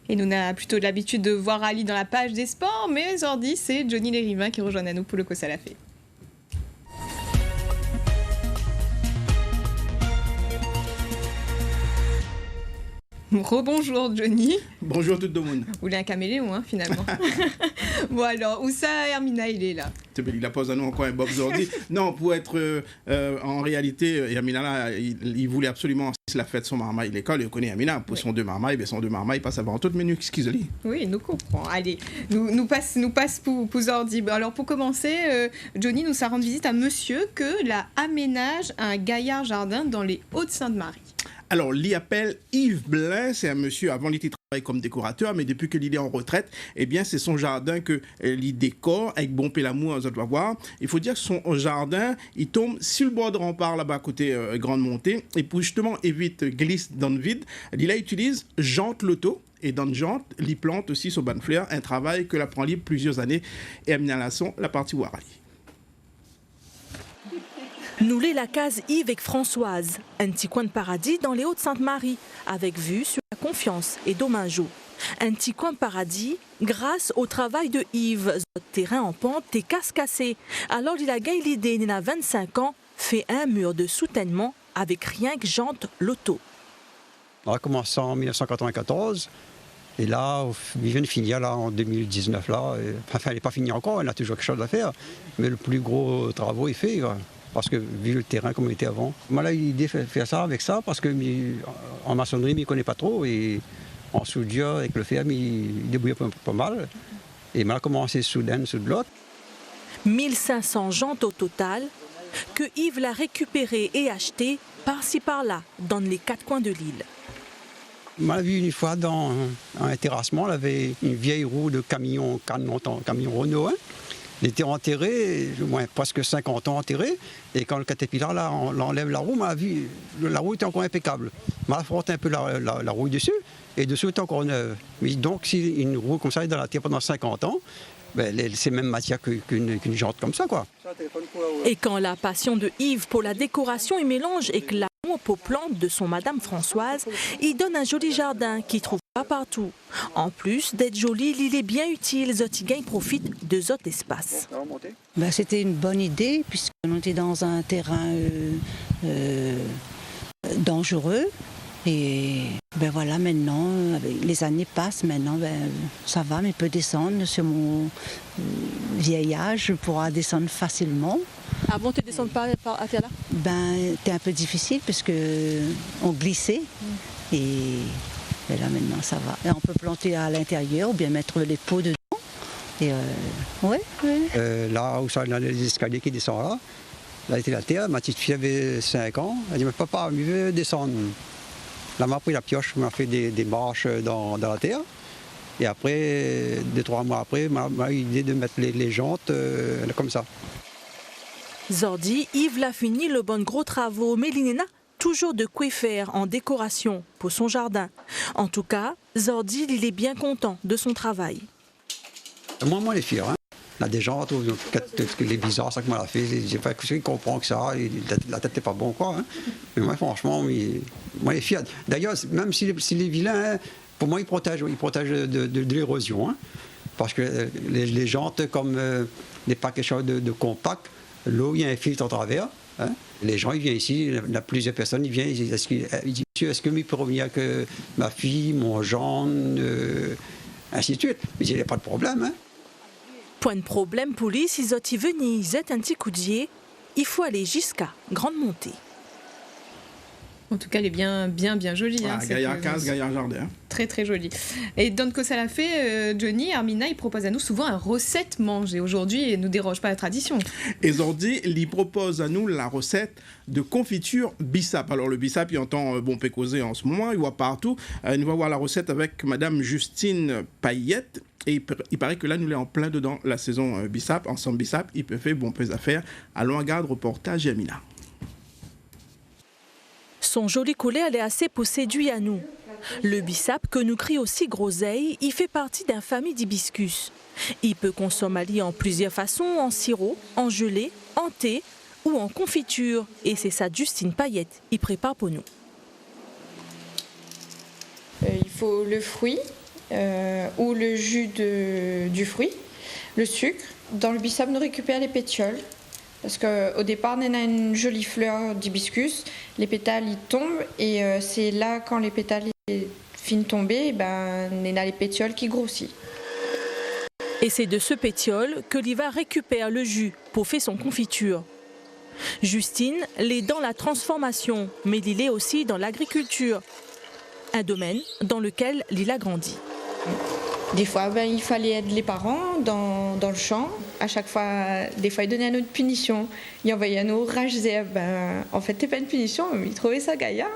Et nous, on a plutôt l'habitude de voir Ali dans la page des sports, mais aujourd'hui, c'est Johnny Lérivain qui rejoint à nous pour le Cosa la Fée. Rebonjour Johnny. Bonjour tout le monde. Vous voulez un caméléon, hein, finalement. Bon alors, où ça, Hermina, il est là? Il a posé à nous encore un Bob Zordi. Non, pour être en réalité, Hermina là, il voulait absolument la fête son marmaille l'école. Il connaît Hermina pour son deux marmailles, mais son deux marmailles passe avant tout menu qu'est-ce Oui, nous comprend. Allez, nous passe pour Zordi. Alors pour commencer, Johnny nous a rendu visite à monsieur que la aménage un gaillard jardin dans les Hauts-de-Sainte-Marie. Alors, l'y appelle Yves Blin, c'est un monsieur, avant il travaille comme décorateur, mais depuis qu'il est en retraite, eh bien, c'est son jardin que il décore avec bon l'amour, vous allez voir. Il faut dire que son jardin, il tombe sur le bord de rempart, là-bas, à côté Grande Montée, et pour justement éviter glisse dans le vide, il utilise jante loto. Et dans le jante, il plante aussi sur bonne fleur, un travail que l'apprend libre plusieurs années, et amené à la son, la partie Warali. Nous l'est la case Yves avec Françoise, un petit coin de paradis dans les Hauts-de-Sainte-Marie, avec vue sur la Confiance et Domingo. Un petit coin de paradis grâce au travail de Yves. Notre terrain en pente est casse-cassé. Alors il a gagné l'idée, il a 25 ans, fait un mur de soutènement avec rien que jante loto. On a commencé en 1994. Et là, il vient de finir là, en 2019. Là. Enfin, il n'est pas fini encore, il a toujours quelque chose à faire. Mais le plus gros travaux est fait. Parce que vu le terrain comme il était avant. Moi là, l'idée de faire ça avec ça, parce que en maçonnerie, il ne connaît pas trop, et en soudure, avec le fer, il débrouille pas mal. Et il a commencé soudain, sous de l'autre. 1500 jantes au total, que Yves l'a récupéré et acheté par-ci par-là, dans les quatre coins de l'île. On m'a vu une fois dans un terrassement, il avait une vieille roue de camion Renault 1. Il était enterré, au moins presque 50 ans enterré, et quand le caterpillar là, on enlève la roue, la roue était encore impeccable. On a frotté un peu la roue dessus, et dessous était encore neuve. Mais donc si une roue comme ça est dans la terre pendant 50 ans, ben, c'est même matière qu'une jante comme ça, quoi. Et quand la passion de Yves pour la décoration y mélange avec l'amour pour plantes de son Madame Françoise, il donne un joli jardin qu'il trouve pas partout. En plus d'être joli, l'île est bien utile, Zotigain profite de zot espace. Ben, c'était une bonne idée puisqu'on était dans un terrain dangereux. Et ben voilà, maintenant, les années passent, maintenant ça va, mais peut descendre sur mon vieil âge, je pourrai descendre facilement. Avant, tu ne descends pas à terre là? Ben, c'était un peu difficile parce qu'on glissait et là maintenant ça va. Et on peut planter à l'intérieur ou bien mettre les pots dedans. Et ouais. Là où ça, il y a les escaliers qui descendent là était la terre, ma petite fille avait 5 ans, elle dit mais papa, je veux descendre. Là, m'a pris la pioche, m'a fait des marches dans la terre. Et après, 2-3 mois après, m'a eu l'idée de mettre les jantes comme ça. Zordi, Yves l'a fini le bon gros travaux, mais il n'a toujours de quoi faire en décoration pour son jardin. En tout cas, Zordi, il est bien content de son travail. Moi, il est fier. Hein. Là, des jantes, les bizarres, ça que moi l'a fait, j'ai pas que comprend que ça, la tête n'est pas bon quoi. Hein. Mais moi, franchement, moi, il est fier. D'ailleurs, même s'il est vilain, hein, pour moi, il protège de l'érosion. Hein. Parce que les jantes, comme n'est pas quelque chose de compact, l'eau, il y a un filtre en travers. Hein. Les gens, ils viennent ici, il y a plusieurs personnes, ils viennent, ils disent, monsieur, est-ce que je peux revenir avec ma fille, mon gendre, ainsi de suite. Mais il n'y a pas de problème. Hein. Point de problème pour lui, si Zoti venise un petit coup d'yeux, il faut aller jusqu'à Grande Montée. En tout cas, elle est bien jolie. Voilà, hein, gaillard 15, gaillard jardin. Très, très jolie. Et dans le Cosa la Fée, Johnny, Hermina, il propose à nous souvent une recette mangée. Aujourd'hui, il ne nous déroge pas à la tradition. Et Zordi, il propose à nous la recette de confiture bissap. Alors, le bissap, il entend bon pécosé en ce moment, il voit partout. Il va voir la recette avec Madame Justine Payette. Et il paraît que là, nous l'avons en plein dedans la saison bissap. Ensemble bissap, il peut faire bon peu d'affaires. Allons regarder reportage Hermina. Son joli collet, elle est assez pour séduire à nous. Le bissap, que nous crie aussi groseille, il fait partie d'une famille d'hibiscus. Il peut consommer en plusieurs façons, en sirop, en gelée, en thé ou en confiture. Et c'est ça Justine Payette, il prépare pour nous. Il faut le fruit, ou le jus du fruit, le sucre. Dans le bissap, nous récupérons les pétioles. Parce qu'au départ, on a une jolie fleur d'hibiscus. Les pétales, ils tombent. Et c'est là, quand les pétales finissent de tomber, on a les pétioles qui grossissent. Et c'est de ce pétiole que Liva récupère le jus pour faire son confiture. Justine l'est dans la transformation, mais il est aussi dans l'agriculture. Un domaine dans lequel il a grandi. Des fois, il fallait aider les parents dans le champ. À chaque fois, des fois, ils donnaient une autre punition. Ils envoyaient un autre rage. Ils disaient, en fait, c'est pas une punition, mais ils trouvaient ça gaillard.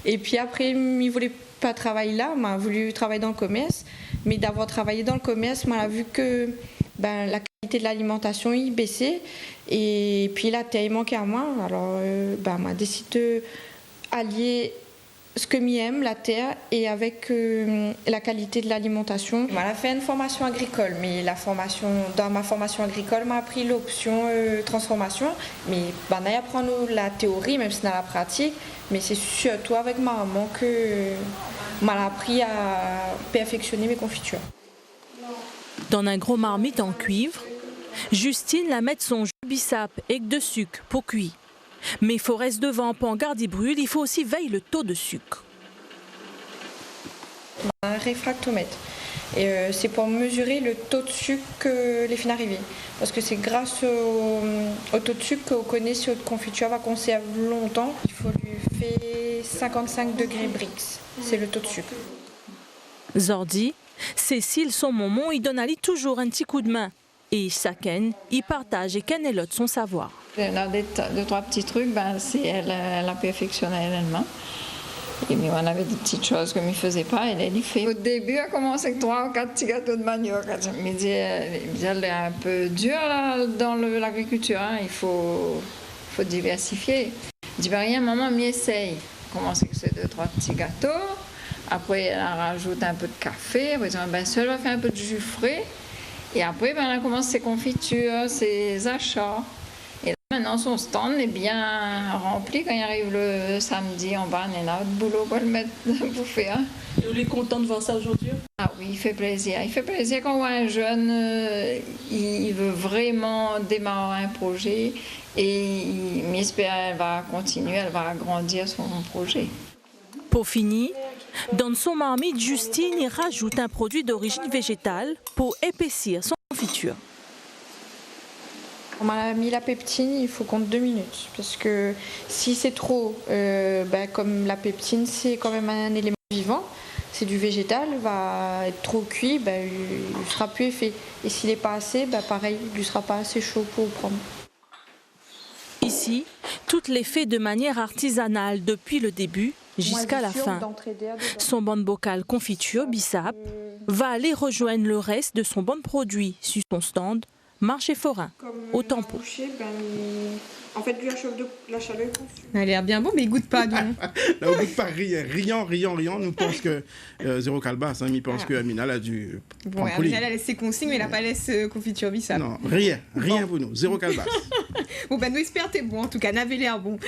Et puis après, ils ne voulaient pas travailler là, m'a voulu travailler dans le commerce. Mais d'avoir travaillé dans le commerce, m'a vu que la qualité de l'alimentation y baissait. Et puis la terre, il manquait à moi. Alors, m'a décidé d'allier ce que m'aime, la terre, et avec la qualité de l'alimentation. On a fait une formation agricole, mais dans ma formation agricole, m'a appris l'option transformation. Mais on apprend la théorie, même si dans la pratique, mais c'est surtout avec ma maman que m'a appris à perfectionner mes confitures. Dans un gros marmite en cuivre, Justine la met son jus bissap avec de sucre pour cuire. Mais il faut rester devant pour en garder brûle, il faut aussi veiller le taux de sucre. Un réfractomètre. Et c'est pour mesurer le taux de sucre que les fins arrivées. Parce que c'est grâce au taux de sucre qu'on connaît si votre confiture va conserver longtemps. Il faut lui faire 55 degrés Brix. C'est le taux de sucre. Zordi, Cécile, son maman, il donne à lui toujours un petit coup de main. Et chacun, il partage et qu'elle élote son savoir. Il y a deux, trois petits trucs, c'est elle a perfectionné elle-même. Et mais on avait des petites choses comme il ne faisait pas, elle y fait. Au début, elle a commencé avec 3 ou 4 petits gâteaux de manioc. Elle est un peu dure là, dans l'agriculture, il faut diversifier. Je dis rien, maman, m'y essaye. Elle commence avec ces 2 trois petits gâteaux. Après, elle rajoute un peu de café. Après, elle va faire un peu de jus frais. Et après, elle commence ses confitures, ses achats. Et là, maintenant, son stand est bien rempli. Quand il arrive le samedi, en bas, on a autre boulot pour le mettre à bouffer. Il est content de voir ça aujourd'hui? Ah oui, il fait plaisir. Il fait plaisir quand on voit un jeune, il veut vraiment démarrer un projet. Et il espère qu'elle va continuer, elle va agrandir son projet. Pour finir, dans son marmite, Justine y rajoute un produit d'origine végétale pour épaissir son confiture. On m'a mis la peptine, il faut compter 2 minutes. Parce que si c'est trop, comme la peptine, c'est quand même un élément vivant, c'est du végétal, va être trop cuit, il ne sera plus effet. Et s'il n'est pas assez, pareil, il ne sera pas assez chaud pour prendre. Ici, tout est fait de manière artisanale depuis le début jusqu'à la fin. Son bon bocal confiture bissap va aller rejoindre le reste de son bon produit sur son stand Marché Forain, au Tempo. En fait, la chaleur. Elle a l'air bien bon, mais il goûte pas, donc. Là, on goûte pas riant. Nous pense que zéro calbas, il pense que Amina a dû. Bon, Amina a laissé consigne, mais elle n'a pas laissé confiture bissap. Non, rien pour nous, zéro calbas. Bon, nous espérons que t'es bon, en tout cas, n'avait l'air bon.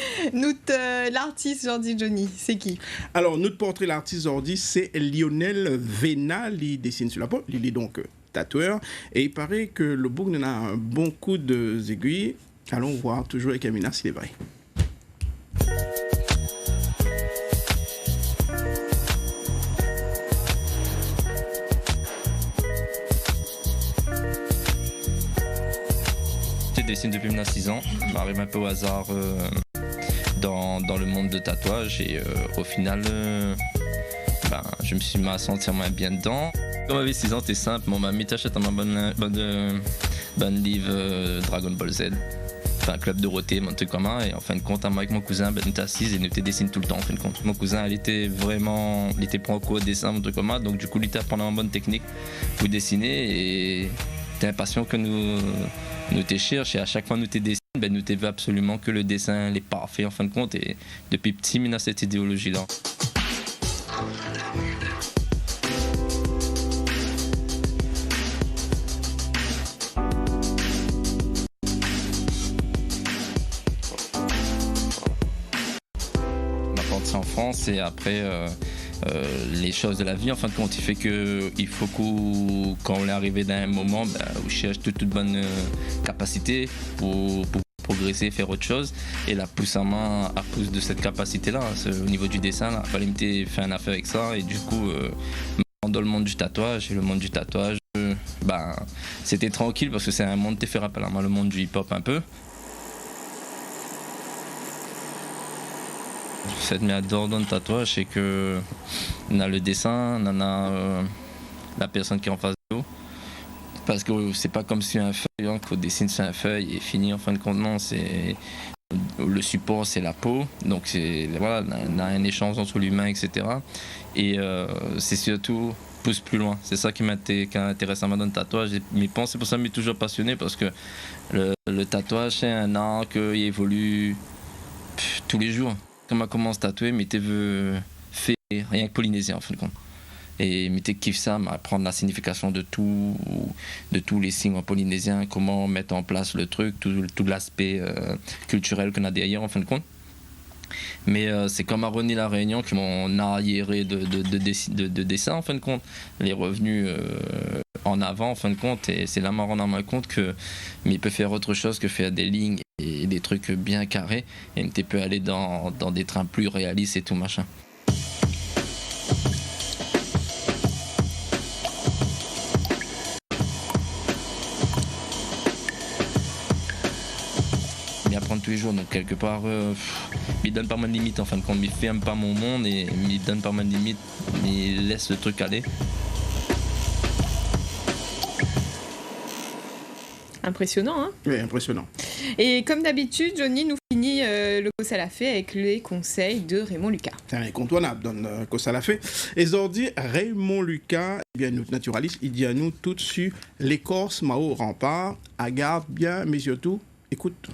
L'artiste Zordi Johnny, c'est qui? Alors, notre portrait, l'artiste Zordi, c'est Lionel Vena, il dessine sur la peau, il est donc tatoueur, et il paraît que le bouc en a un bon coup d'aiguille. Allons voir toujours avec Amina s'il est vrai. Je dessine depuis maintenant 6 ans. Je m'arrive un peu au hasard dans le monde de tatouage et au final, je me suis mis à sentir moins bien dedans. Quand j'avais 6 ans, c'était simple. Mon mamie t'achète un bon livre Dragon Ball Z. Enfin, Club Dorothée, mon truc commun. Et en fin de compte, moi avec mon cousin, on était assis et nous dessine tout le temps. En fin de compte, mon cousin, il était prend en cours au dessin, mon truc commun. Donc, du coup, il était apprenant une bonne technique pour dessiner. Et t'as l'impression que nous te cherche. Et à chaque fois, nous te dessine, nous te veut absolument que le dessin est parfait en fin de compte. Et depuis petit, on a cette idéologie-là. En France et après les choses de la vie en fin de compte. Il fait que il faut quand on est arrivé dans un moment, on cherche toute bonne capacité pour progresser, faire autre chose, et la pousse à main à cause de cette capacité là. Au niveau du dessin, il fallait me faire une affaire avec ça, et du coup dans le monde du tatouage, c'était tranquille parce que c'est un monde qui fait rappel à moi, le monde du hip hop un peu. Cette m'adore dans le tatouage, c'est que on a le dessin, on a la personne qui est en face de nous. Parce que c'est pas comme si un feuille, qu'on dessine sur un feuille et fini en fin de compte. Non, c'est le support, c'est la peau. Donc voilà, on a un échange entre l'humain, etc. Et c'est surtout pousse plus loin. C'est ça qui m'intéresse à moi dans le tatouage. Mais c'est pour ça que je suis toujours passionné, parce que le tatouage, c'est un art qui évolue tous les jours. Quand on commence à tatouer, mais tu veux faire rien que polynésien en fin de compte. Et tu kiffes ça, apprendre la signification de tous les signes en polynésien, comment mettre en place le truc, tout l'aspect culturel qu'on a derrière en fin de compte. Mais c'est comme à Rony La Réunion, qui m'ont arriéré de dessin en fin de compte, les revenus en avant en fin de compte, et c'est là m'en rendre compte que il peut faire autre chose que faire des lignes et des trucs bien carrés, et tu peux aller dans des trains plus réalistes et tout machin. Apprendre tous les jours, donc quelque part il donne pas mal de limites en fin de compte, il ferme pas mon monde et il donne pas mal de limites, il laisse le truc aller. Impressionnant, hein? Oui, impressionnant. Et comme d'habitude, Johnny nous finit le Kossa l'a fait avec les conseils de Raymond Lucas. C'est un incontournable dans le Kossa l'a fait. Et aujourd'hui, Raymond Lucas, eh bien, notre naturaliste, il dit à nous tout sur l'écorce Mao Rempart. Agarde bien, mais surtout, écoute.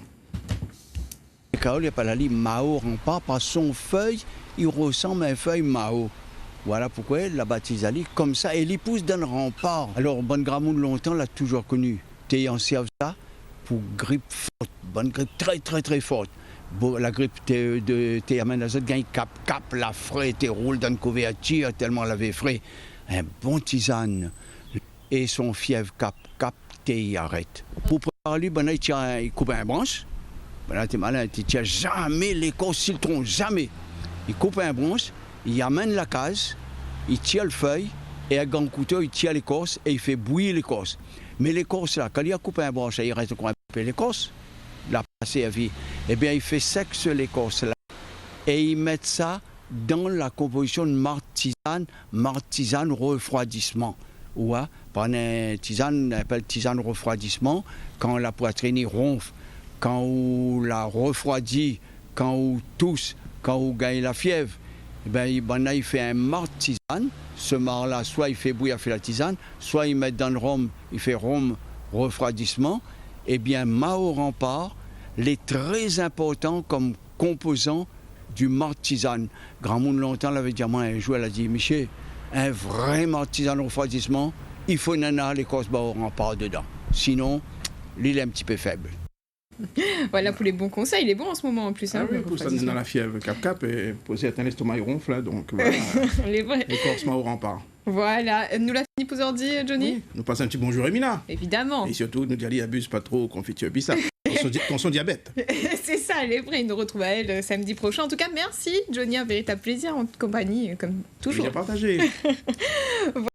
Il n'y a pas la ligne Mao Rempart, par son feuille, il ressemble à une feuille Mao. Voilà pourquoi elle l'a baptisé comme ça. Et l'épouse d'un rempart. Alors, Bonne Gramoun, longtemps, l'a toujours connu. T'es en serve ça pour grippe forte, bonne grippe très très très forte. Bon, la grippe t'es amène à autres gagne cap la frais, t'es roule dans une couverture tellement elle avait frais. Un bon tisane. Et son fièvre cap t'es arrête. Pour préparer lui, ben là, il coupe un branche. Ben là, t'es malin, tu tiens jamais l'écorce citron, jamais. Il coupe un branche, il amène la case, il tire le feuille, et avec un couteau, il tire l'écorce et il fait bouillir l'écorce. Mais l'écorce là, quand il a coupé un branche, il reste encore un peu l'écorce, la passer à vie, eh bien il fait sec sur l'écorce là, et il met ça dans la composition de martisane refroidissement. Ou par une tisane, on appelle tisane refroidissement, quand la poitrine ronfle, quand on la refroidit, quand on tousse, quand on gagne la fièvre, eh bien, là, il fait un martisane. Ce marc-là, soit il fait bouillir, il fait la tisane, soit il met dans le rhum, il fait rhum refroidissement. Eh bien, Mao Rempart, il est très important comme composant du martisane. Grand monde longtemps l'avait dit à moi un jour, elle a dit, Michel, un vrai martisane refroidissement, il faut nana l'écorce Mao Rempart dedans. Sinon, l'île est un petit peu faible. Voilà pour les bons conseils, il est bon en ce moment en plus. Ah oui, pour ça dans la fièvre cap et pour certains l'estomac ronfle, donc voilà. L'écorce Mao Rempart. Voilà, nous l'a fini pour aujourd'hui, Johnny. Oui, nous passons un petit bonjour Emina. Évidemment. Et surtout, nous disons, abuse pas trop aux confitures bissap, pour son diabète. C'est ça, elle est vraie, il nous retrouve à elle samedi prochain. En tout cas, merci Johnny, un véritable plaisir en compagnie, comme toujours. Bien partagé.